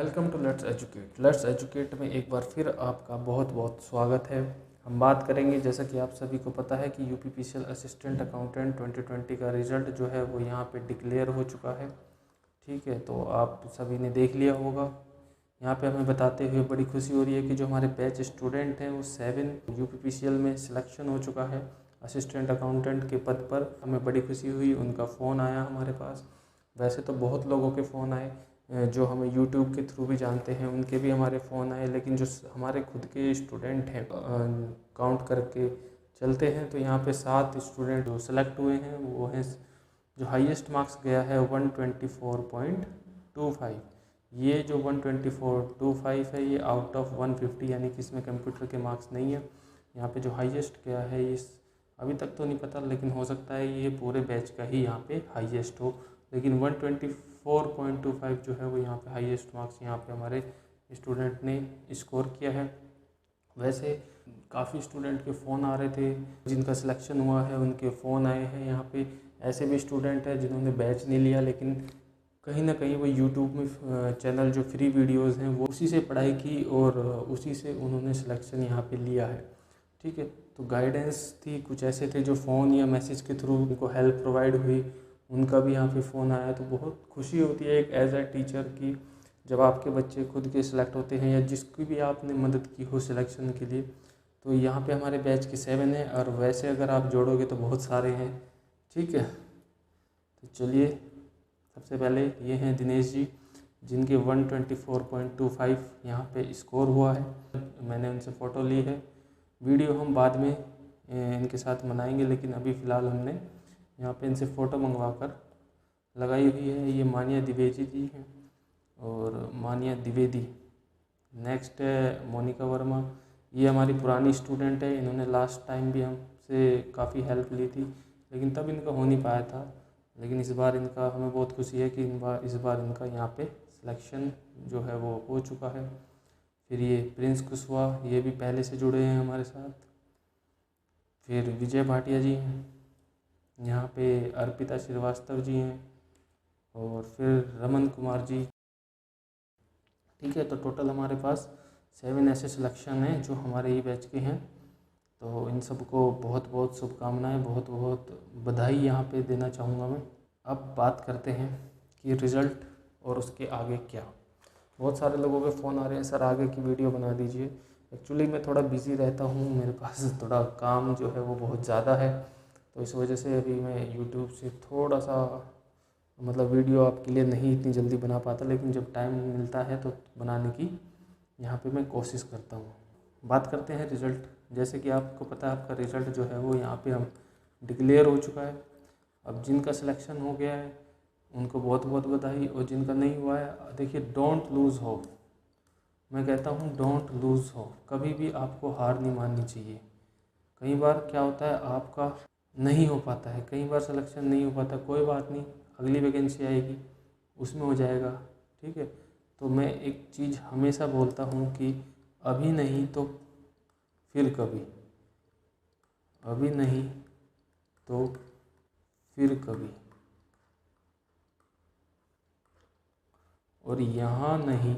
Welcome to Let's Educate. Let's Educate में एक बार फिर आपका बहुत बहुत स्वागत है। हम बात करेंगे, जैसा कि आप सभी को पता है कि यूपीपीसीएल असिस्टेंट अकाउंटेंट 2020 का रिज़ल्ट जो है वो यहाँ पे डिक्लेयर हो चुका है। ठीक है, तो आप सभी ने देख लिया होगा। यहाँ पे हमें बताते हुए बड़ी खुशी हो रही है कि जो हमारे बैच स्टूडेंट हैं वो 7 यूपीपीसीएल में सिलेक्शन हो चुका है असिस्टेंट अकाउंटेंट के पद पर। हमें बड़ी खुशी हुई, उनका फ़ोन आया हमारे पास। वैसे तो बहुत लोगों के फ़ोन आए, जो हमें यूट्यूब के थ्रू भी जानते हैं उनके भी हमारे फ़ोन आए, लेकिन जो हमारे खुद के स्टूडेंट हैं काउंट करके चलते हैं तो यहाँ पे 7 स्टूडेंट जो सेलेक्ट हुए हैं वो हैं, जो हाईएस्ट मार्क्स गया है 124.25। ये जो 124.25 है ये आउट ऑफ 150, यानी कि इसमें कंप्यूटर के मार्क्स नहीं है। यहाँ पे जो हाईएस्ट गया है इस अभी तक तो नहीं पता, लेकिन हो सकता है ये पूरे बैच का ही यहाँ पे हाईएस्ट हो, लेकिन 124.25 जो है वो यहाँ पे हाईएस्ट मार्क्स यहाँ पे हमारे स्टूडेंट ने स्कोर किया है। वैसे काफ़ी स्टूडेंट के फ़ोन आ रहे थे, जिनका सिलेक्शन हुआ है उनके फ़ोन आए हैं। यहाँ पे ऐसे भी स्टूडेंट हैं जिन्होंने बैच नहीं लिया, लेकिन कहीं ना कहीं वो यूट्यूब में चैनल जो फ्री वीडियोस हैं वो उसी से पढ़ाई की और उसी से उन्होंने सिलेक्शन यहाँ पे लिया है। ठीक है, तो गाइडेंस थी, कुछ ऐसे थे जो फ़ोन या मैसेज के थ्रू उनको हेल्प प्रोवाइड हुई, उनका भी यहाँ पे फ़ोन आया। तो बहुत खुशी होती है एक एज ए टीचर की, जब आपके बच्चे खुद के सिलेक्ट होते हैं या जिसकी भी आपने मदद की हो सिलेक्शन के लिए। तो यहाँ पे हमारे बैच के 7 हैं, और वैसे अगर आप जोड़ोगे तो बहुत सारे हैं। ठीक है, तो चलिए सबसे पहले ये हैं दिनेश जी, जिनके 124.25 यहाँ पे स्कोर हुआ है। मैंने उनसे फ़ोटो ली है, वीडियो हम बाद में इनके साथ मनाएंगे, लेकिन अभी फ़िलहाल हमने यहाँ पे इनसे फ़ोटो मंगवा कर लगाई हुई है। ये मानिया द्विवेदी जी हैं और मानिया द्विवेदी। नेक्स्ट है मोनिका वर्मा, ये हमारी पुरानी स्टूडेंट है। इन्होंने लास्ट टाइम भी हमसे काफ़ी हेल्प ली थी, लेकिन तब इनका हो नहीं पाया था, लेकिन इस बार इनका हमें बहुत खुशी है कि इस बार इनका यहाँ पे सिलेक्शन जो है वो हो चुका है। फिर ये प्रिंस कुशवाहा, ये भी पहले से जुड़े हैं हमारे साथ। फिर विजय भाटिया जी हैं, यहाँ पे अर्पिता श्रीवास्तव जी हैं, और फिर रमन कुमार जी। ठीक है, तो टोटल हमारे पास 7 ऐसे सिलेक्शन हैं जो हमारे ही बैच के हैं। तो इन सबको बहुत बहुत शुभकामनाएं, बहुत बहुत बधाई यहाँ पे देना चाहूँगा मैं। अब बात करते हैं कि रिज़ल्ट और उसके आगे क्या। बहुत सारे लोगों के फ़ोन आ रहे हैं, सर आगे की वीडियो बना दीजिए। एक्चुअली मैं थोड़ा बिज़ी रहता हूँ, मेरे पास थोड़ा काम जो है वो बहुत ज़्यादा है, तो इस वजह से अभी मैं यूट्यूब से थोड़ा सा मतलब वीडियो आपके लिए नहीं इतनी जल्दी बना पाता, लेकिन जब टाइम मिलता है तो बनाने की यहाँ पे मैं कोशिश करता हूँ। बात करते हैं रिज़ल्ट। जैसे कि आपको पता है आपका रिज़ल्ट जो है वो यहाँ पे हम डिक्लेयर हो चुका है। अब जिनका सिलेक्शन हो गया है उनको बहुत बहुत बधाई, और जिनका नहीं हुआ है, देखिए डोंट लूज़ होप। मैं कहता हूँ डोंट लूज़ होप, कभी भी आपको हार नहीं माननी चाहिए। कई बार क्या होता है आपका नहीं हो पाता है, कई बार सिलेक्शन नहीं हो पाता, कोई बात नहीं, अगली वैकेंसी आएगी उसमें हो जाएगा। ठीक है, तो मैं एक चीज़ हमेशा बोलता हूँ कि अभी नहीं तो फिर कभी, अभी नहीं तो फिर कभी, और यहाँ नहीं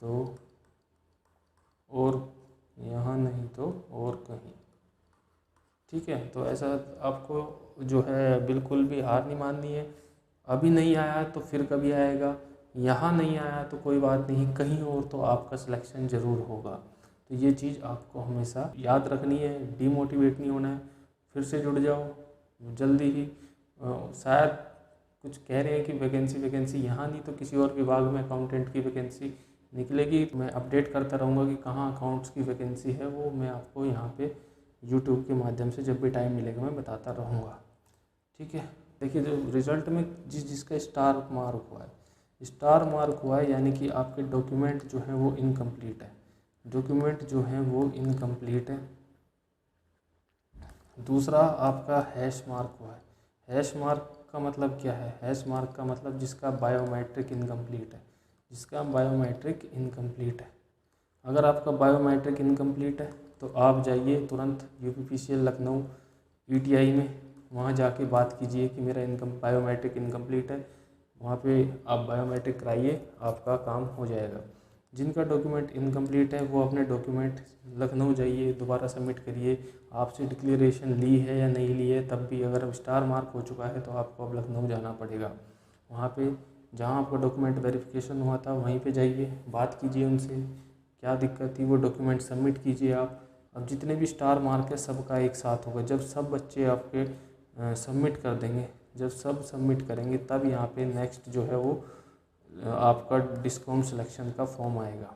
तो और, यहाँ नहीं तो और कहीं। ठीक है, तो ऐसा आपको जो है बिल्कुल भी हार नहीं माननी है। अभी नहीं आया तो फिर कभी आएगा, यहाँ नहीं आया तो कोई बात नहीं, कहीं और तो आपका सिलेक्शन ज़रूर होगा। तो ये चीज़ आपको हमेशा याद रखनी है, डीमोटिवेट नहीं होना है। फिर से जुड़ जाओ जल्दी ही। शायद कुछ कह रहे हैं कि वैकेंसी यहाँ नहीं तो किसी और विभाग में अकाउंटेंट की वैकेंसी निकलेगी। मैं अपडेट करता रहूँगा कि कहाँ अकाउंट्स की वैकेंसी है, वो मैं आपको यहाँ पे यूट्यूब के माध्यम से जब भी टाइम मिलेगा मैं बताता रहूँगा। ठीक है, देखिए जो रिज़ल्ट में जिसका स्टार मार्क हुआ है, स्टार मार्क हुआ है यानी कि आपके डॉक्यूमेंट जो है वो इनकम्प्लीट है, डॉक्यूमेंट जो है वो इनकम्प्लीट है। दूसरा आपका हैश मार्क हुआ है। हैश मार्क का मतलब क्या है? हैश मार्क का मतलब जिसका बायोमेट्रिक इनकम्प्लीट है, जिसका बायोमेट्रिक इनकम्प्लीट है। अगर आपका बायोमेट्रिक इनकम्प्लीट है तो आप जाइए तुरंत यूपीपीसीएल लखनऊ ईटीआई में, वहाँ जाके बात कीजिए कि मेरा बायोमेट्रिक इनकम्प्लीट है, वहाँ पे आप बायोमेट्रिक कराइए, आपका काम हो जाएगा। जिनका डॉक्यूमेंट इनकम्प्लीट है वो अपने डॉक्यूमेंट लखनऊ जाइए, दोबारा सबमिट करिए। आपसे डिक्लेरेशन ली है या नहीं ली है, तब भी अगर स्टार मार्क हो चुका है तो आपको अब लखनऊ जाना पड़ेगा। वहाँ पे जहाँ आपका डॉक्यूमेंट वेरिफिकेशन हुआ था वहीं पे जाइए, बात कीजिए उनसे, क्या दिक्कत थी, वो डॉक्यूमेंट सबमिट कीजिए आप। अब जितने भी स्टार मार्क है सबका एक साथ होगा। जब सब बच्चे आपके सबमिट कर देंगे, जब सब सबमिट करेंगे तब यहाँ पे नेक्स्ट जो है वो आपका डिस्कॉम सिलेक्शन का फॉर्म आएगा।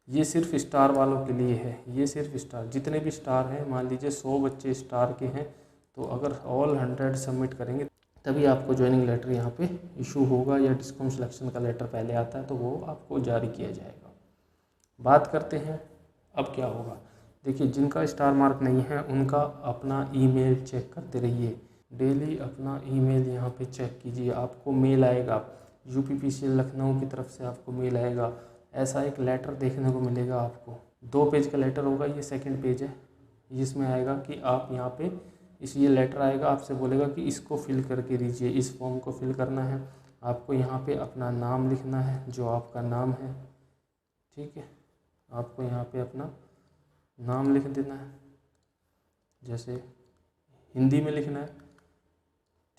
ये सिर्फ स्टार वालों के लिए है, ये सिर्फ स्टार, जितने भी स्टार हैं, मान लीजिए 100 बच्चे स्टार के हैं तो अगर ऑल 100 सबमिट करेंगे तभी आपको ज्वाइनिंग लेटर यहाँ पे इशू होगा, या डिस्कॉम सिलेक्शन का लेटर पहले आता है तो वो आपको जारी किया जाएगा। बात करते हैं अब क्या होगा। देखिए, जिनका स्टार मार्क नहीं है उनका अपना ईमेल चेक करते रहिए, डेली अपना ईमेल यहाँ पे चेक कीजिए। आपको मेल आएगा UPPCL लखनऊ की तरफ से, आपको मेल आएगा, ऐसा एक लेटर देखने को मिलेगा आपको। 2 पेज का लेटर होगा, ये सेकंड पेज है, जिसमें आएगा कि आप यहाँ पे ये लेटर आएगा, आपसे बोलेगा कि इसको फिल करके दीजिए, इस फॉर्म को फिल करना है। आपको यहाँ पे अपना नाम लिखना है, जो आपका नाम है, ठीक है। आपको यहाँ पे अपना नाम लिख देना है, जैसे हिंदी में लिखना है,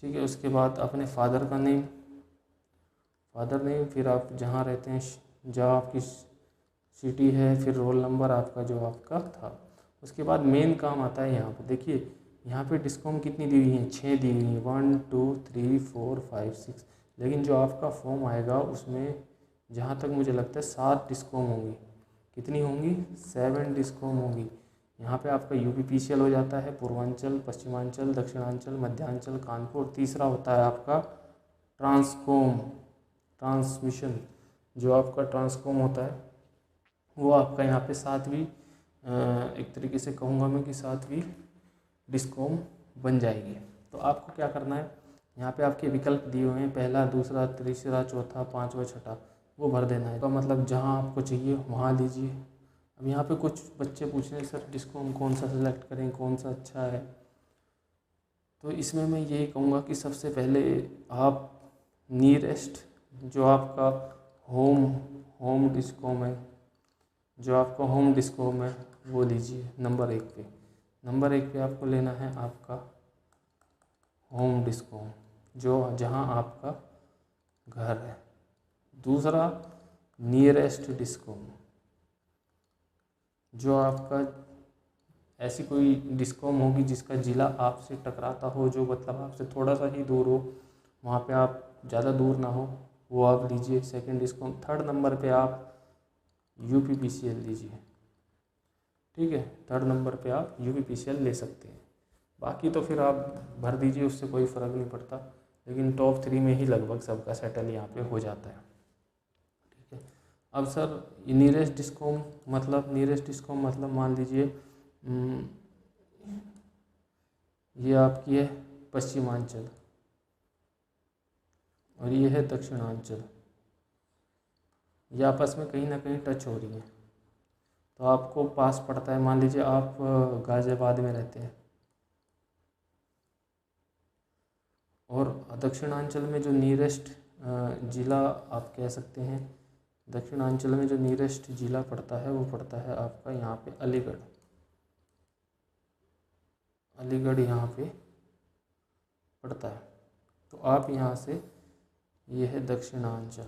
ठीक है। उसके बाद अपने फादर का नेम, फिर आप जहाँ रहते हैं, जहाँ आपकी सिटी है, फिर रोल नंबर आपका जो आपका था। उसके बाद मेन काम आता है यहाँ पे। देखिए, यहाँ पे डिस्कॉम कितनी दी हुई है, 6 दी हुई हैं, 1 2 3 4 5 6, लेकिन जो आपका फॉर्म आएगा उसमें जहाँ तक मुझे लगता है 7 डिस्कॉम होंगी। कितनी होंगी? 7 डिस्कॉम होंगी। यहाँ पे आपका UPPCL हो जाता है, पूर्वांचल, पश्चिमांचल, दक्षिणांचल, मध्यांचल, कानपुर। तीसरा होता है आपका ट्रांसमिशन, जो आपका ट्रांसकॉम होता है वो आपका यहाँ पे 7वीं, एक तरीके से कहूँगा मैं कि 7वीं डिस्कॉम बन जाएगी। तो आपको क्या करना है, यहाँ पे आपके विकल्प दिए हुए हैं, पहला, दूसरा, तीसरा, चौथा, 5वां, छठा, वो भर देना है। तो मतलब जहाँ आपको चाहिए वहाँ लीजिए। अब यहाँ पे कुछ बच्चे पूछ रहे हैं सर डिस्कॉम कौन सा सेलेक्ट करें, कौन सा अच्छा है। तो इसमें मैं यही कहूँगा कि सबसे पहले आप नियरेस्ट जो आपका होम डिस्कॉम है, जो आपका होम डिस्कॉम है वो लीजिए नंबर 1 पे। नंबर 1 पे आपको लेना है आपका होम डिस्कॉम, जो जहाँ आपका घर है। दूसरा नियरेस्ट डिस्कॉम, जो आपका ऐसी कोई डिस्कॉम होगी जिसका ज़िला आपसे टकराता हो, जो मतलब आपसे थोड़ा सा ही दूर हो, वहाँ पे आप ज़्यादा दूर ना हो, वो आप लीजिए सेकंड डिस्कॉम। थर्ड नंबर पे आप UPPCL लीजिए, ठीक है। थर्ड नंबर पे आप UPPCL ले सकते हैं, बाकी तो फिर आप भर दीजिए, उससे कोई फ़र्क नहीं पड़ता। लेकिन टॉप 3 में ही लगभग सबका सेटल यहाँ पे हो जाता है, ठीक है। अब सर नियरेस्ट डिस्कॉम मतलब मान लीजिए ये आपकी है पश्चिमांचल और ये है दक्षिणांचल, ये आपस में कहीं ना कहीं टच हो रही है, तो आपको पास पड़ता है। मान लीजिए आप गाज़ियाबाद में रहते हैं और दक्षिणांचल में जो नियरेस्ट ज़िला आप कह सकते हैं, दक्षिणांचल में जो नियरेस्ट ज़िला पड़ता है वो पड़ता है आपका यहाँ पे अलीगढ़ यहाँ पे पड़ता है। तो आप यहाँ से, ये है दक्षिणांचल,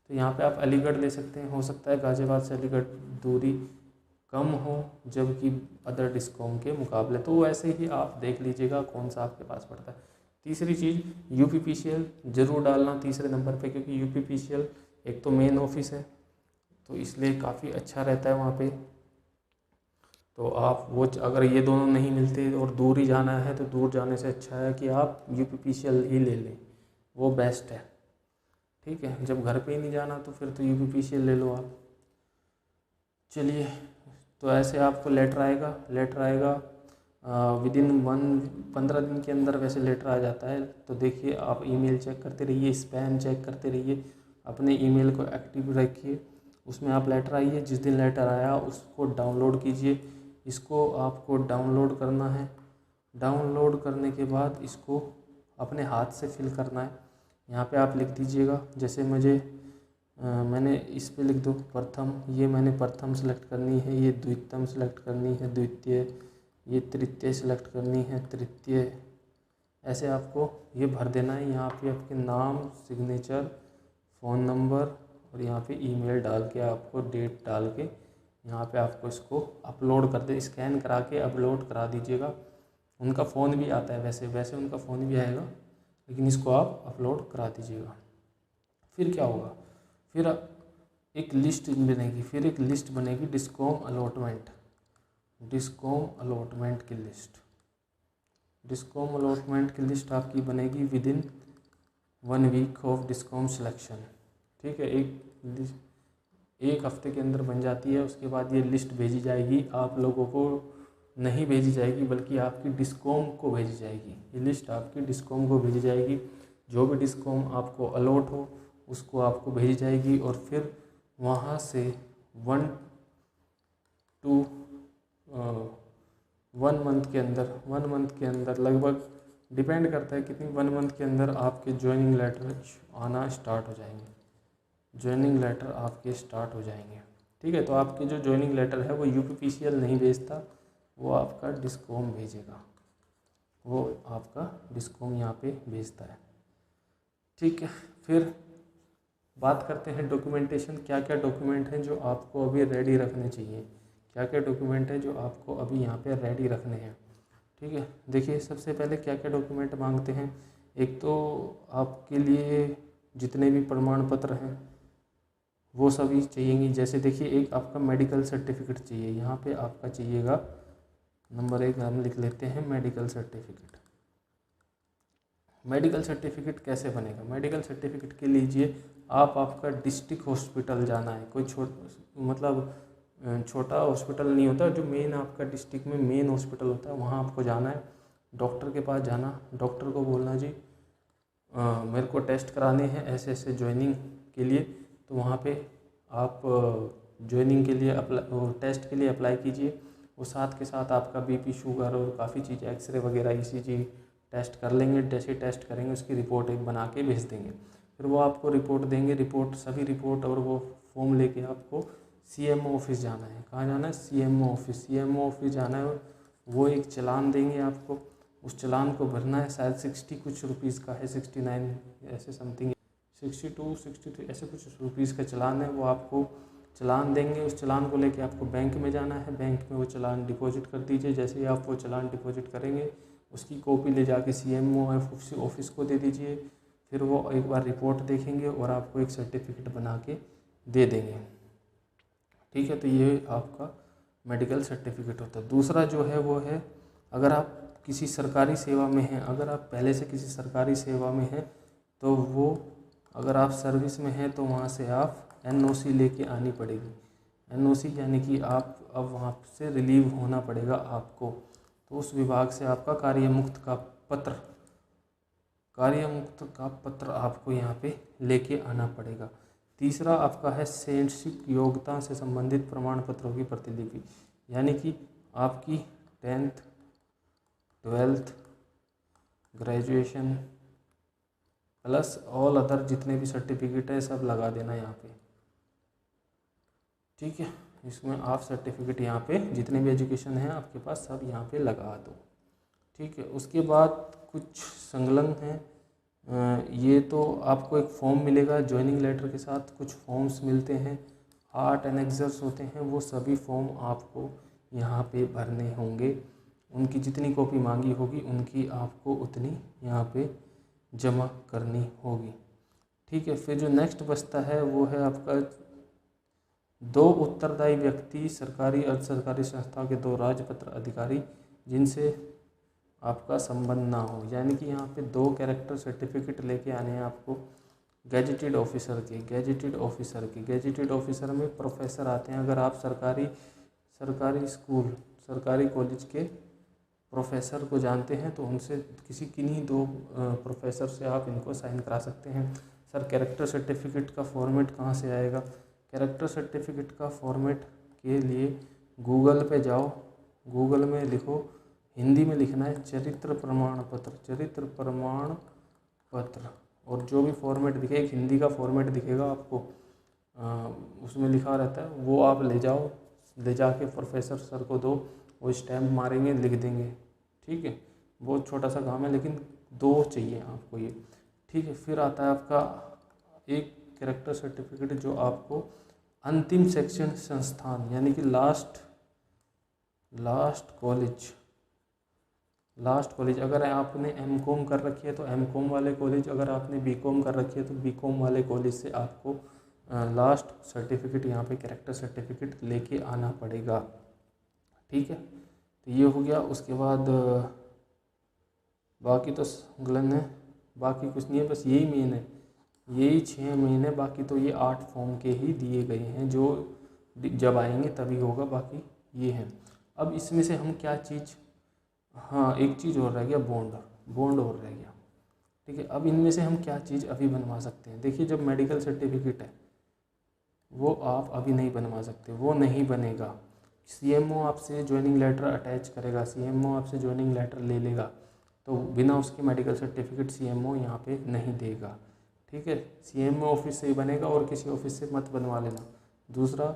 तो यहाँ पे आप अलीगढ़ ले सकते हैं। हो सकता है गाज़ियाबाद से अलीगढ़ दूरी कम हो जबकि अदर डिस्कॉम के मुकाबले, तो ऐसे ही आप देख लीजिएगा कौन सा आपके पास पड़ता है। तीसरी चीज़ UPPCL ज़रूर डालना तीसरे नंबर पे, क्योंकि UPPCL एक तो मेन ऑफिस है तो इसलिए काफ़ी अच्छा रहता है वहाँ पे। तो आप वो अगर ये दोनों नहीं मिलते और दूर ही जाना है तो दूर जाने से अच्छा है कि आप UPPCL ही ले लें, वो बेस्ट है, ठीक है। जब घर पे ही नहीं जाना तो फिर तो UPPCL ले लो आप। चलिए, तो ऐसे आपको लेटर आएगा विदिन 15 दिन के अंदर वैसे लेटर आ जाता है। तो देखिए, आप ईमेल चेक करते रहिए, स्पैम चेक करते रहिए, अपने ईमेल को एक्टिव रखिए, उसमें आप लेटर आइए, जिस दिन लेटर आया उसको डाउनलोड कीजिए। इसको आपको डाउनलोड करना है, डाउनलोड करने के बाद इसको अपने हाथ से फिल करना है। यहाँ पे आप लिख दीजिएगा, जैसे मैंने इस पे लिख दो प्रथम, ये मैंने प्रथम सेलेक्ट करनी है, ये द्वितीयम सेलेक्ट करनी है, द्वितीय, ये तृतीय सेलेक्ट करनी है, तृतीय। ऐसे आपको ये भर देना है। यहाँ पे आपके नाम, सिग्नेचर, फ़ोन नंबर और यहाँ पे ईमेल डाल के आपको डेट डाल के यहाँ पे आपको इसको अपलोड कर दे, स्कैन करा के अपलोड करा दीजिएगा। उनका फ़ोन भी आता है, वैसे उनका फ़ोन भी आएगा, लेकिन इसको आप अपलोड करा दीजिएगा। फिर क्या होगा, फिर एक लिस्ट बनेगी डिस्कॉम अलॉटमेंट की लिस्ट। डिस्कॉम अलॉटमेंट की लिस्ट आपकी बनेगी within 1 week of discom selection. ठीक है, एक हफ्ते के अंदर बन जाती है। उसके बाद ये लिस्ट भेजी जाएगी, आप लोगों को नहीं भेजी जाएगी बल्कि आपकी डिस्कॉम को भेजी जाएगी। ये लिस्ट आपकी डिस्कॉम को भेजी जाएगी। जो भी डिस्कॉम आपको अलॉट हो उसको आपको भेजी जाएगी और फिर वहाँ से 1 मंथ के अंदर लगभग डिपेंड करता है कितनी, 1 मंथ के अंदर आपके ज्वाइनिंग लेटर आना स्टार्ट हो जाएंगे। ठीक है, तो आपके जो ज्वाइनिंग लेटर है वो UPPCL नहीं भेजता, वो आपका डिस्कॉम भेजेगा, वो आपका डिस्कॉम यहाँ पे भेजता है। ठीक है, फिर बात करते हैं डॉक्यूमेंटेशन। क्या क्या डॉक्यूमेंट हैं जो आपको अभी रेडी रखने चाहिए, क्या क्या डॉक्यूमेंट है जो आपको अभी यहाँ पे रेडी रखने हैं। ठीक है, देखिए सबसे पहले क्या क्या डॉक्यूमेंट मांगते हैं। एक तो आपके लिए जितने भी प्रमाण पत्र हैं वो सभी चाहिएंगी। जैसे देखिए, एक आपका मेडिकल सर्टिफिकेट चाहिए। यहाँ पे आपका चाहिएगा नंबर 1, हम लिख लेते हैं मेडिकल सर्टिफिकेट। मेडिकल सर्टिफिकेट कैसे बनेगा, मेडिकल सर्टिफिकेट के लीजिए आपका डिस्ट्रिक्ट हॉस्पिटल जाना है। कोई छोटा हॉस्पिटल नहीं होता, जो मेन आपका डिस्ट्रिक्ट में मेन हॉस्पिटल होता है वहाँ आपको जाना है। डॉक्टर के पास जाना, डॉक्टर को बोलना जी मेरे को टेस्ट कराने हैं ऐसे ज्वाइनिंग के लिए, तो वहाँ पे आप ज्वाइनिंग के लिए टेस्ट के लिए अप्लाई कीजिए। वो साथ के साथ आपका BP, शुगर और काफ़ी चीज़ें, एक्सरे वगैरह ECG टेस्ट कर लेंगे। जैसे टेस्ट करेंगे उसकी रिपोर्ट एक बना के भेज देंगे। फिर वो आपको रिपोर्ट देंगे, सभी रिपोर्ट और वो फॉर्म लेके आपको CMO ऑफिस जाना है। कहाँ जाना है, CMO ऑफिस जाना है। वो एक चालान देंगे आपको, उस चालान को भरना है। शायद 60 कुछ रुपीज़ का है, 69 ऐसे समथिंग, 62 63 ऐसे कुछ रुपीज़ का चालान है। वो आपको चालान देंगे, उस चालान को लेके आपको बैंक में जाना है। बैंक में वो चालान डिपॉजिट कर दीजिए। जैसे ही आप वो चालान डिपॉजिट करेंगे उसकी कॉपी ले जाके CMO ऑफिस को दे दीजिए। फिर वो एक बार रिपोर्ट देखेंगे और आपको एक सर्टिफिकेट बना के दे देंगे। ठीक है, तो ये आपका मेडिकल सर्टिफिकेट होता है। दूसरा जो है वो है, अगर आप किसी सरकारी सेवा में हैं, अगर आप पहले से किसी सरकारी सेवा में हैं तो वो, अगर आप सर्विस में हैं तो वहाँ से आप NOC लेके आनी पड़ेगी। NOC यानी कि आप अब वहाँ से रिलीव होना पड़ेगा आपको। तो उस विभाग से आपका कार्यमुक्त का पत्र आपको यहाँ पे लेके आना पड़ेगा। तीसरा आपका है शैक्षिक योग्यता से संबंधित प्रमाण पत्रों की प्रतिलिपि, यानी कि आपकी 10th 12th graduation plus all other जितने भी सर्टिफिकेट है सब लगा देना यहाँ पे। ठीक है, इसमें आप सर्टिफिकेट यहाँ पे जितने भी एजुकेशन है आपके पास सब यहाँ पे लगा दो। ठीक है, उसके बाद कुछ संलग्न हैं, ये तो आपको एक फॉर्म मिलेगा ज्वाइनिंग लेटर के साथ, कुछ फॉर्म्स मिलते हैं, 8 एनेक्सर्स होते हैं, वो सभी फॉर्म आपको यहाँ पे भरने होंगे। उनकी जितनी कॉपी मांगी होगी उनकी आपको उतनी यहाँ पे जमा करनी होगी। ठीक है, फिर जो नेक्स्ट बचता है वो है आपका 2 उत्तरदायी व्यक्ति, सरकारी अर्ध सरकारी संस्था के 2 राजपत्र अधिकारी जिनसे आपका संबंध ना हो, यानी कि यहाँ पे 2 कैरेक्टर सर्टिफिकेट लेके आने हैं आपको गैजेटेड ऑफिसर के। गैजेटेड ऑफिसर में प्रोफेसर आते हैं। अगर आप सरकारी स्कूल, सरकारी कॉलेज के प्रोफेसर को जानते हैं तो उनसे किन्हीं 2 प्रोफेसर से आप इनको साइन करा सकते हैं। सर कैरेक्टर सर्टिफिकेट का फॉर्मेट कहाँ से आएगा, कैरेक्टर सर्टिफिकेट का फॉर्मेट के लिए गूगल पे जाओ, गूगल में लिखो हिंदी में लिखना है चरित्र प्रमाण पत्र, चरित्र प्रमाण पत्र। और जो भी फॉर्मेट दिखे, एक हिंदी का फॉर्मेट दिखेगा आपको, उसमें लिखा रहता है, वो आप ले जाओ, ले जाके प्रोफेसर सर को दो, वो स्टैम्प मारेंगे, लिख देंगे। ठीक है, बहुत छोटा सा काम है, लेकिन 2 चाहिए आपको ये। ठीक है, फिर आता है आपका एक कैरेक्टर सर्टिफिकेट, जो आपको अंतिम शैक्षणिक संस्थान यानी कि लास्ट कॉलेज, अगर आपने एमकॉम कर रखी है तो एमकॉम वाले कॉलेज, अगर आपने बीकॉम कर रखी है तो बीकॉम वाले कॉलेज से आपको लास्ट सर्टिफिकेट, यहाँ पे कैरेक्टर सर्टिफिकेट लेके आना पड़ेगा। ठीक है, तो ये हो गया। उसके बाद बाकी तो संकलन है, बाकी कुछ नहीं है, बस यही मेन है, यही 6 महीने। बाकी तो ये 8 फॉर्म के ही दिए गए हैं, जो जब आएंगे तभी होगा। बाकी ये है। अब इसमें से हम क्या चीज़, हाँ एक चीज़ और रह गया, बॉन्ड और रह गया। ठीक है, अब इनमें से हम क्या चीज़ अभी बनवा सकते हैं। देखिए, जब मेडिकल सर्टिफिकेट है वो आप अभी नहीं बनवा सकते, वो नहीं बनेगा। सीएमओ आपसे ज्वाइनिंग लेटर अटैच करेगा, सीएमओ आपसे ज्वाइनिंग लेटर ले लेगा, तो बिना उसके मेडिकल सर्टिफिकेट सीएमओ यहाँ पे नहीं देगा। ठीक है, सीएमओ ऑफिस से ही बनेगा, और किसी ऑफिस से मत बनवा लेना। दूसरा,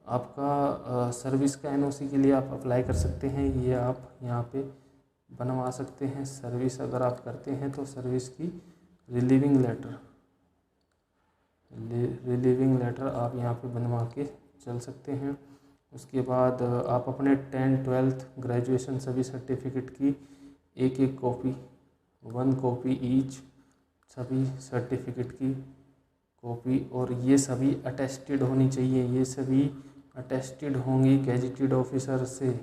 आपका सर्विस का एनओसी के लिए आप अप्लाई कर सकते हैं, ये आप यहाँ पे बनवा सकते हैं। सर्विस अगर आप करते हैं तो सर्विस की रिलीविंग लेटर आप यहाँ पे बनवा के चल सकते हैं। उसके बाद आप अपने 10th 12th ग्रेजुएशन सभी सर्टिफिकेट की एक कॉपी, 1 कॉपी ईच, सभी सर्टिफिकेट की कॉपी, और ये सभी अटेस्टेड होनी चाहिए। ये सभी अटेस्टेड होंगी गैजेटेड ऑफिसर से,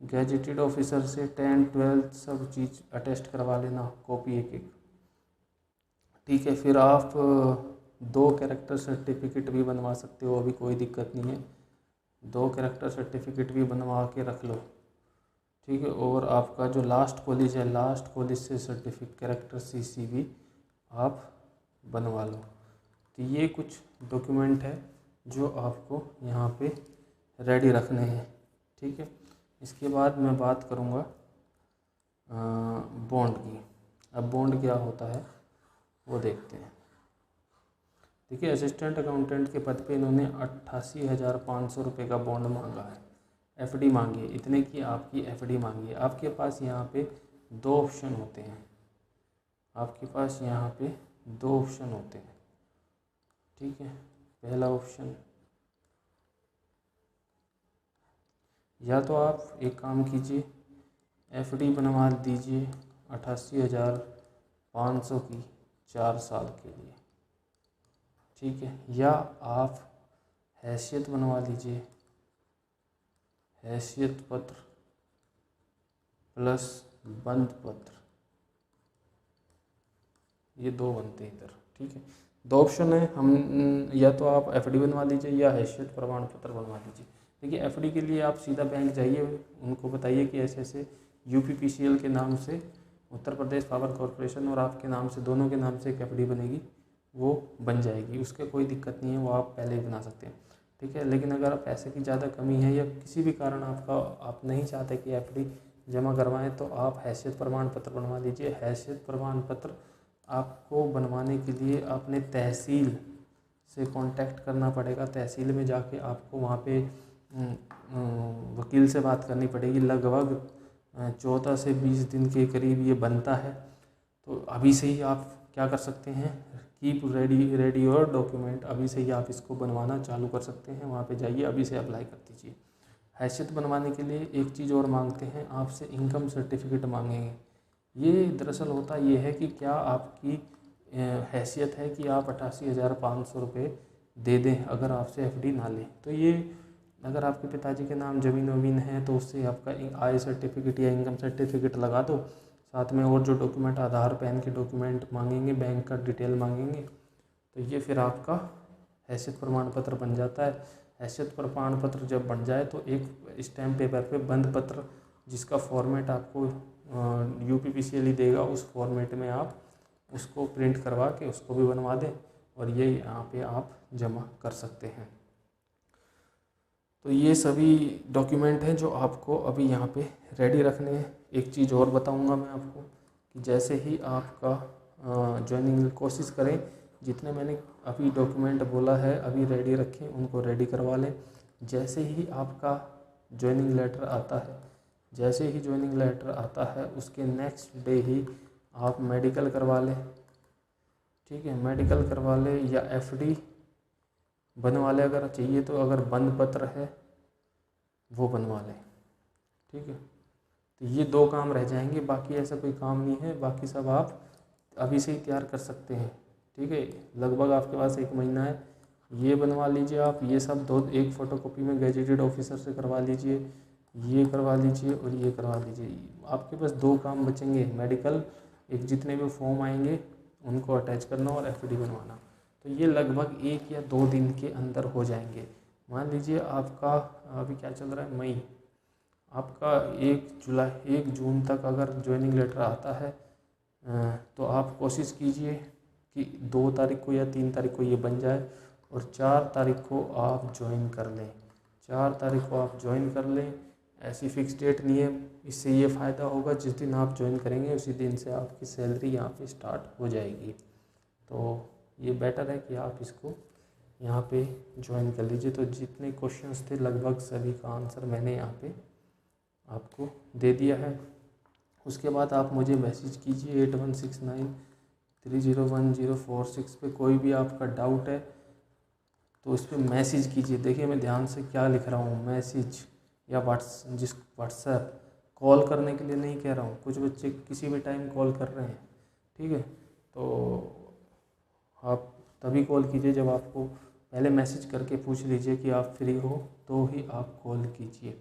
10th 12th सब चीज़ अटेस्ट करवा लेना, कॉपी एक। ठीक है, फिर आप 2 कैरेक्टर सर्टिफिकेट भी बनवा सकते हो, अभी कोई दिक्कत नहीं है, 2 कैरेक्टर सर्टिफिकेट भी बनवा के रख लो। ठीक है, और आपका जो लास्ट कॉलेज है, लास्ट कॉलेज से सर्टिफिकेट कैरेक्टर सीसी भी आप बनवा लो। तो ये कुछ डॉक्यूमेंट है जो आपको यहाँ पे रेडी रखने हैं। ठीक है, इसके बाद मैं बात करूँगा बॉन्ड की। अब बॉन्ड क्या होता है वो देखते हैं। देखिए, असिस्टेंट अकाउंटेंट के पद पे इन्होंने 88,500 रुपये का बॉन्ड मांगा है, एफडी मांगी है, इतने की आपकी एफडी मांगी है। आपके पास यहाँ पे 2 ऑप्शन होते हैं, आपके पास यहाँ पे 2 ऑप्शन होते हैं। ठीक है, पहला ऑप्शन, या तो आप एक काम कीजिए, एफडी बनवा दीजिए 88,500 की 4 साल के लिए। ठीक है, या आप हैसियत बनवा लीजिए, हैसियत पत्र प्लस बंद पत्र, ये 2 बनते हैं इधर। ठीक है, 2 ऑप्शन है, हम या तो आप एफडी बनवा लीजिए या हैसियत प्रमाण पत्र बनवा लीजिए। देखिए, एफडी के लिए आप सीधा बैंक जाइए, उनको बताइए कि ऐसे ऐसे यूपीपीसीएल के नाम से, उत्तर प्रदेश पावर कॉरपोरेशन, और आपके नाम से, दोनों के नाम से एक एफडी बनेगी, वो बन जाएगी, उसके कोई दिक्कत नहीं है, वो आप पहले ही बना सकते हैं। ठीक है, लेकिन अगर पैसे की ज़्यादा कमी है या किसी भी कारण आप नहीं चाहते कि एफडी जमा करवाएं, तो आप हैसियत प्रमाण पत्र बनवा लीजिए। हैसियत प्रमाण पत्र आपको बनवाने के लिए अपने तहसील से कांटेक्ट करना पड़ेगा। तहसील में जाके आपको वहाँ पे वकील से बात करनी पड़ेगी। लगभग 14 से 20 दिन के करीब ये बनता है। तो अभी से ही आप क्या कर सकते हैं, कीप रेडी योर डॉक्यूमेंट, अभी से ही आप इसको बनवाना चालू कर सकते हैं। वहाँ पे जाइए, अभी से अप्लाई कर दीजिए। हैसियत बनवाने के लिए एक चीज़ और मांगते हैं, आपसे इनकम सर्टिफिकेट मांगेंगे। ये दरअसल होता ये है कि क्या आपकी हैसियत है कि आप 88,500 रुपये दे दें अगर आपसे एफडी ना लें। तो ये अगर आपके पिताजी के नाम ज़मीन वमीन है तो उससे आपका आय सर्टिफिकेट या इनकम सर्टिफिकेट लगा दो, साथ में और जो डॉक्यूमेंट, आधार पैन के डॉक्यूमेंट मांगेंगे, बैंक का डिटेल मांगेंगे, तो ये फिर आपका हैसियत प्रमाण पत्र बन जाता है। हैसियत प्रमाण पत्र जब बन जाए तो एक स्टैम्प पेपर पे बंद पत्र, जिसका फॉर्मेट आपको यूपीपीसीएल ही देगा, उस फॉर्मेट में आप उसको प्रिंट करवा के उसको भी बनवा दें, और ये यहाँ पे आप जमा कर सकते हैं। तो ये सभी डॉक्यूमेंट हैं जो आपको अभी यहाँ पे रेडी रखने हैं। एक चीज़ और बताऊँगा मैं आपको कि जैसे ही आपका ज्वाइनिंग कोशिश करें, जितने मैंने अभी डॉक्यूमेंट बोला है अभी रेडी रखें, उनको रेडी करवा लें। जैसे ही आपका ज्वाइनिंग लेटर आता है, जैसे ही ज्वाइनिंग लेटर आता है उसके नेक्स्ट डे ही आप मेडिकल करवा लें। ठीक है, मेडिकल करवा लें या एफडी बनवा लें अगर चाहिए तो, अगर बंद पत्र है वो बनवा लें। ठीक है, तो ये 2 काम रह जाएंगे, बाकी ऐसा कोई काम नहीं है, बाकी सब आप अभी से ही तैयार कर सकते हैं। ठीक है, लगभग आपके पास 1 महीना है। ये बनवा लीजिए आप, ये सब 1 फ़ोटोकॉपी में गैजेटेड ऑफिसर से करवा लीजिए, ये करवा लीजिए और ये करवा लीजिए। आपके पास 2 काम बचेंगे, मेडिकल, एक जितने भी फॉर्म आएंगे उनको अटैच करना और एफडी बनवाना। तो ये लगभग 1 या 2 दिन के अंदर हो जाएंगे। मान लीजिए आपका अभी क्या चल रहा है, मई, आपका 1 जून तक अगर ज्वाइनिंग लेटर आता है तो आप कोशिश कीजिए कि 2 तारीख को या 3 तारीख को ये बन जाए और 4 तारीख को आप ज्वाइन कर लें। 4 तारीख को आप ज्वाइन कर लें, ऐसी फिक्स डेट नहीं है। इससे ये फ़ायदा होगा, जिस दिन आप ज्वाइन करेंगे उसी दिन से आपकी सैलरी यहाँ पे स्टार्ट हो जाएगी। तो ये बेटर है कि आप इसको यहाँ पे ज्वाइन कर लीजिए। तो जितने क्वेश्चंस थे लगभग सभी का आंसर मैंने यहाँ पे आपको दे दिया है। उसके बाद आप मुझे मैसेज कीजिए 8169301046 पे। कोई भी आपका डाउट है तो इस पर मैसेज कीजिए। देखिए मैं ध्यान से क्या लिख रहा हूँ, मैसेज या व्हाट्सएप। कॉल करने के लिए नहीं कह रहा हूँ, कुछ बच्चे किसी भी टाइम कॉल कर रहे हैं। ठीक है, तो आप तभी कॉल कीजिए जब आपको, पहले मैसेज करके पूछ लीजिए कि आप फ्री हो तो ही आप कॉल कीजिए।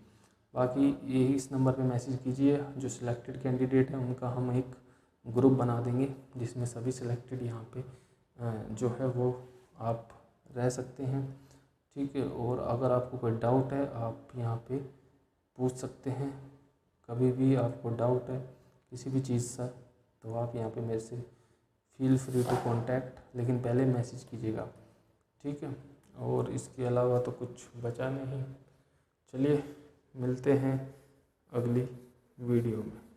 बाकी यही इस नंबर पे मैसेज कीजिए। जो सिलेक्टेड कैंडिडेट हैं उनका हम एक ग्रुप बना देंगे जिसमें सभी सिलेक्टेड यहाँ पे जो है वो आप रह सकते हैं। ठीक है, और अगर आपको कोई डाउट है आप यहाँ पे पूछ सकते हैं। कभी भी आपको डाउट है किसी भी चीज़ से तो आप यहाँ पे मेरे से फील फ्री टू कॉन्टैक्ट, लेकिन पहले मैसेज कीजिएगा। ठीक है, और इसके अलावा तो कुछ बचा नहीं। चलिए मिलते हैं अगली वीडियो में।